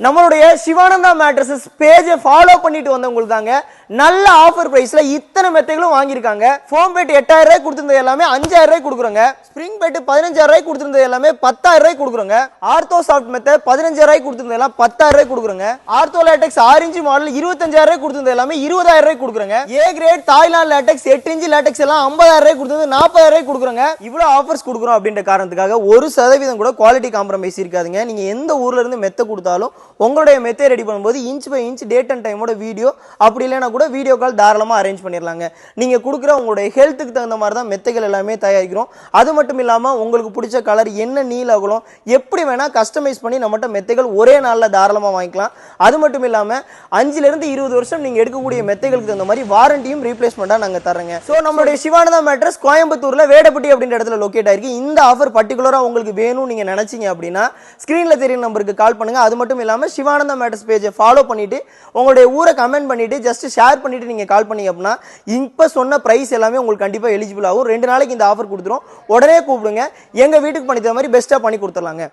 நம்மளுடைய சிவானந்தா மேட்ரஸஸ் பேஜை ஃபாலோ பண்ணிட்டு வந்தவங்களுக்கு தாங்க நல்ல ஆஃபர் பிரைஸ்ல இத்தனை மெத்தைகளும் வாங்கியிருக்காங்க. ஃபோம் பெட் 8000 ரூபாய் கொடுத்திருந்தது எல்லாமே 5000 ரூபாய் கொடுக்குறோங்க. ஸ்ப்ரிங் பெட் 15000 ரூபாய் கொடுத்திருந்தது எல்லாமே 10000 ரூபாய் கொடுக்குறோங்க. ஆர்த்தோ சாஃப்ட் மெத்தை 15000 ரூபாய் கொடுத்திருந்தது எல்லாம் 10000 ரூபாய் கொடுக்குறோங்க. ஆர்த்தோ லேட்டெக்ஸ் 6 இன்ச் மாடல் 25000 ரூபாய் கொடுத்திருந்தது எல்லாமே 20000 ரூபாய் கொடுக்குறோங்க. A grade Thailand latex 8 inch latex எல்லாம் 50000 ரூபாய் கொடுத்திருந்தது 40000 ரூபாய் கொடுக்குறோங்க. இவ்வளவு ஆஃபர்ஸ் கொடுக்குறோம் அப்படின்ற காரணத்துக்காக 1% கூட குவாலிட்டி காம்ப்ரமைஸ் இருக்காதுங்க. நீங்க எந்த ஊர்ல இருந்து மெத்தை கொடுத்தாலும் உங்களுடைய மெத்தை ரெடி பண்ணும்போது inch by inch date and டைமோட வீடியோ அப்படி இல்லைனா கூட வீடியோ கால் தாராளமாக அரேஞ்ச் பண்ணிடலாங்க. நீங்கள் கொடுக்குற உங்களுடைய ஹெல்த்துக்கு தகுந்த மாதிரி தான் மெத்தைகள் எல்லாமே தயாரிக்கிறோம். அது மட்டும் இல்லாமல் உங்களுக்கு பிடிச்ச கலர் என்ன நீல அகலம் எப்படி வேணால் கஸ்டமைஸ் பண்ணி நம்மகிட்ட மெத்தைகள் ஒரே நாளில் தாராளமாக வாங்கிக்கலாம். அது மட்டும் இல்லாமல் 5 to 20 வருஷம் நீங்கள் எடுக்கக்கூடிய மெத்தைகளுக்கு தகுந்த மாதிரி வாரண்டியும் ரீப்ளேஸ்மெண்ட்டாக நாங்கள் தரேங்க. ஸோ நம்மளுடைய சிவானந்தா மேட்ரஸ் கோயம்புத்தூரில் வேடப்பட்டி அப்படின்ற இடத்துல லொக்கேட் ஆயிருக்கு. இந்த ஆஃபர் பர்டிகுலராக உங்களுக்கு வேணும் நீங்கள் நினச்சிங்க அப்படின்னா ஸ்க்ரீனில் தெரியும் நம்பருக்கு கால் பண்ணுங்கள். அது மட்டும் இல்லாமல் சிவானந்தா மேட்ரஸ் பேஜை ஃபாலோ பண்ணிட்டு உங்களுடைய ஊரை கமெண்ட் பண்ணிட்டு ஜஸ்ட் ஷேர் பண்ணிட்டு நீங்க கால் பண்ணீங்க அப்படின்னா இப்ப சொன்ன பிரைஸ் எல்லாமே உங்களுக்கு கண்டிப்பா எலிஜிபிள் ஆகும். 2 நாளைக்கு இந்த ஆஃபர் கொடுத்துரும். உடனே கூப்பிடுங்க. எங்க வீட்டுக்கு பண்ணி தர மாதிரி பெஸ்டா பண்ணி கொடுத்துடலாங்க.